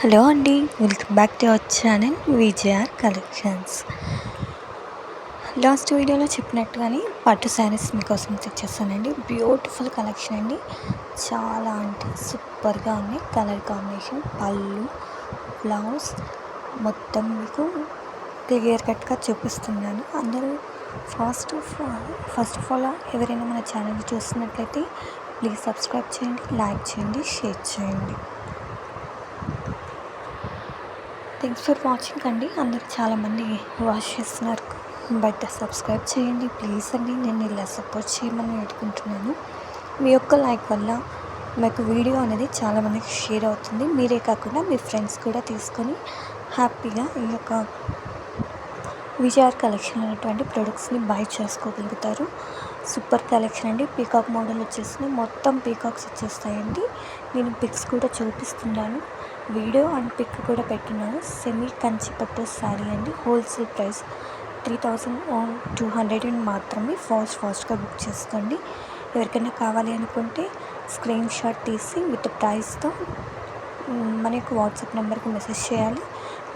Hello అండి, welcome back to our channel VJR collections. Last వీడియోలో చెప్పినట్టుగానే పట్టు శారీస్ మీకోసం తెచ్చేస్తానండి. బ్యూటిఫుల్ కలెక్షన్ అండి. చాలా అంటే సూపర్గా ఉన్నాయి. కలర్ కాంబినేషన్, పళ్ళు, బ్లౌజ్ మొత్తం మీకు క్లియర్ కట్గా చూపిస్తున్నాను. అందరూ ఫస్ట్ ఆఫ్ ఆల్ ఎవరైనా మన ఛానల్ చూస్తున్నట్లయితే ప్లీజ్ సబ్స్క్రైబ్ చేయండి, లైక్ చేయండి, షేర్ చేయండి. థ్యాంక్స్ ఫర్ వాచింగ్ అండి. అందరు చాలామంది వాచ్ చేస్తున్నారు, బట్ సబ్స్క్రైబ్ చేయండి ప్లీజ్ అండి. నేను ఇలా సపోర్ట్ చేయమని వేడుకుంటున్నాను. మీ యొక్క లైక్ వల్ల మాకు వీడియో అనేది చాలామందికి షేర్ అవుతుంది. మీరే కాకుండా మీ ఫ్రెండ్స్ కూడా తీసుకొని హ్యాపీగా ఈ యొక్క విజేఆర్ కలెక్షన్ అనేటువంటి ప్రొడక్ట్స్ని బై చేసుకోగలుగుతారు. సూపర్ కలెక్షన్ అండి. పీకాక్ మోడల్ వచ్చేసి మొత్తం పీకాక్స్ వచ్చేస్తాయండి. నేను పిక్స్ కూడా చూపిస్తున్నాను, వీడియో అండ్ పిక్ కూడా పెట్టున్నాను. సెమీ కంచి పట్టు శారీ అండి. హోల్సేల్ ప్రైస్ 3200 మాత్రమే. ఫాస్ట్గా బుక్ చేసుకోండి. ఎవరికైనా కావాలి అనుకుంటే స్క్రీన్ షాట్ తీసి విత్ ప్రైస్తో మన యొక్క వాట్సాప్ నెంబర్కి మెసేజ్ చేయాలి.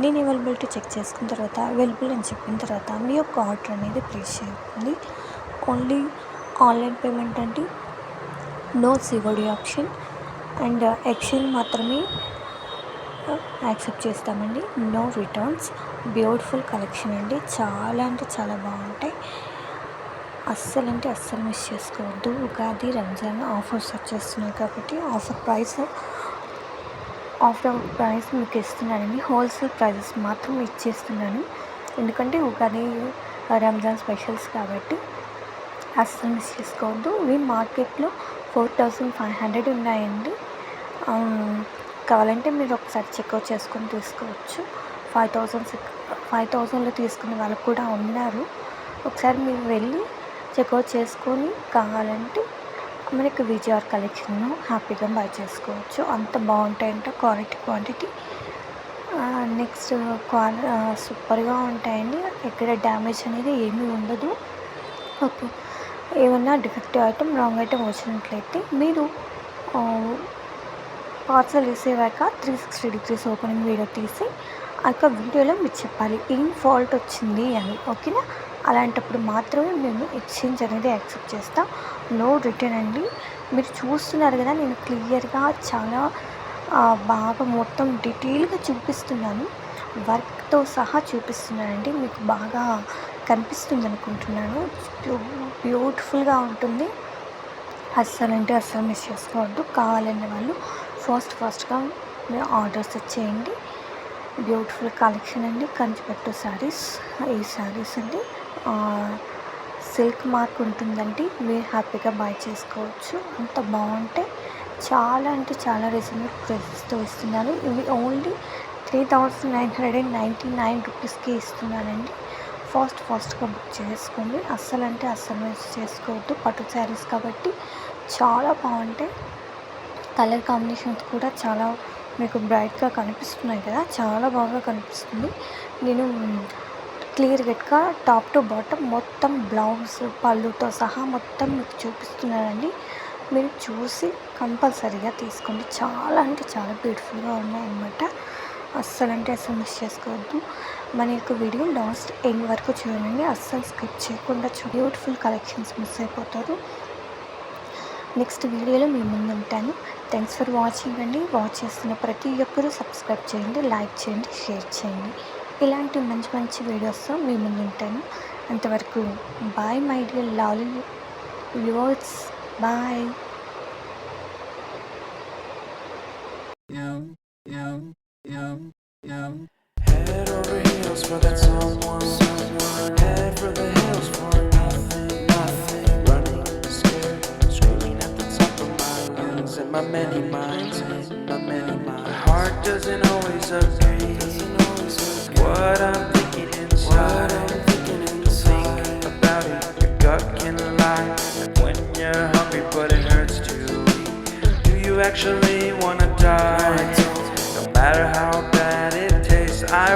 నేను అవైలబిలిటీ చెక్ చేసుకున్న తర్వాత అవైలబుల్ అని చెప్పిన తర్వాత మీ యొక్క ఆర్డర్ అనేది ప్లేస్ చేయండి. ఓన్లీ ఆన్లైన్ పేమెంట్ అండి, no COD option and exchange మాత్రమే యాక్సెప్ట్ చేస్తామండి. No returns. బ్యూటిఫుల్ కలెక్షన్ అండి. చాలా అంటే చాలా బాగుంటాయి. అస్సలు మిస్ చేసుకోవద్దు. ఉగాది, రంజాన్ ఆఫర్స్ వచ్చేస్తున్నాయి కాబట్టి ఆఫర్ ప్రైస్ మీకు ఇస్తున్నానండి. హోల్సేల్ ప్రైజెస్ మాత్రం ఇచ్చేస్తున్నాను, ఎందుకంటే ఉగాది, రంజాన్ స్పెషల్స్ కాబట్టి అస్సలు మిస్ చేసుకోవద్దు. ఇవి మార్కెట్లో 4500 ఉన్నాయండి. కావాలంటే మీరు ఒకసారి చెక్అవుట్ చేసుకొని తీసుకోవచ్చు. 5000లో తీసుకునే వాళ్ళు కూడా ఉన్నారు. ఒకసారి మీరు వెళ్ళి చెక్అవుట్ చేసుకొని కావాలంటే మనకి విజేఆర్ కలెక్షన్ను హ్యాపీగా బై చేసుకోవచ్చు. అంత బాగుంటాయంట క్వాంటిటీ. నెక్స్ట్ సూపర్గా ఉంటాయండి. ఎక్కడ డ్యామేజ్ అనేది ఏమీ ఉండదు. ఓకే, ఏమన్నా డిఫెక్టివ్ ఐటమ్, రాంగ్ ఐటమ్ వచ్చినట్లయితే మీరు పార్సల్ రిసీవ్ అయ్యాక 360 degrees ఓపెనింగ్ వీడియో తీసి ఆ యొక్క వీడియోలో మీరు చెప్పాలి ఏం ఫాల్ట్ వచ్చింది అని. ఓకేనా? అలాంటప్పుడు మాత్రమే మేము ఎక్స్చేంజ్ అనేది యాక్సెప్ట్ చేస్తాం. నో రిటర్న్ అండి. మీరు చూస్తున్నారు కదా, నేను క్లియర్గా చాలా బాగా మొత్తం డీటెయిల్గా చూపిస్తున్నాను, వర్క్తో సహా చూపిస్తున్నానండి. మీకు బాగా కనిపిస్తుంది అనుకుంటున్నాను. బ్యూటిఫుల్గా ఉంటుంది. అస్సలు మిస్ చేసుకోవద్దు. కావాలనే వాళ్ళు ఫాస్ట్గా మీరు ఆర్డర్స్ ఇచ్చేయండి. బ్యూటిఫుల్ కలెక్షన్ అండి. కంచిపట్టు శారీస్. ఈ శారీస్ అండి సిల్క్ మార్క్ ఉంటుందండి. మీరు హ్యాపీగా బై చేసుకోవచ్చు. అంత బాగుంటాయి. చాలా అంటే చాలా రీజనబుల్ ప్రైసెస్తో ఇస్తున్నాను. ఇవి ఓన్లీ 3999 రూపీస్కి ఇస్తున్నానండి. ఫాస్ట్గా బుక్ చేసుకోండి. అస్సలు మిస్ చేసుకోవద్దు. పట్టు శారీస్ కాబట్టి చాలా బాగుంటాయి. కలర్ కాంబినేషన్స్ కూడా చాలా మీకు బ్రైట్గా కనిపిస్తున్నాయి కదా, చాలా బాగా కనిపిస్తుంది. నేను క్లియర్ కట్గా టాప్ టు బాటమ్ మొత్తం బ్లౌజ్, పళ్ళుతో సహా మొత్తం మీకు చూపిస్తున్నానండి. మీరు చూసి కంపల్సరీగా తీసుకోండి. చాలా అంటే చాలా బ్యూటిఫుల్గా ఉన్నాయన్నమాట. అస్సలు మిస్ చేసుకోవద్దు. మన యొక్క వీడియో లాస్ట్ ఎండ్ వరకు చూడండి. అస్సలు స్కిప్ చేయకుండా బ్యూటిఫుల్ కలెక్షన్స్ మిస్ అయిపోతారు. నెక్స్ట్ వీడియోలో మీ ముందు ఉంటాను. థ్యాంక్స్ ఫర్ వాచింగ్ అండి. వాచ్ చేస్తున్న ప్రతి ఒక్కరూ సబ్స్క్రైబ్ చేయండి, లైక్ చేయండి, షేర్ చేయండి. ఇలాంటి మంచి వీడియోస్తో మీ ముందు ఉంటాను. అంతవరకు bye my dear lovely viewers. Bye. Head over heels for that someone. Head for the hills for nothing. Running, scared, screaming at the top of my lungs. In my many minds, my heart doesn't always agree. What I'm thinking inside. Think about it, your gut can lie. Like when you're hungry but it hurts to eat. Do you actually wanna die? No matter how bad it tastes, I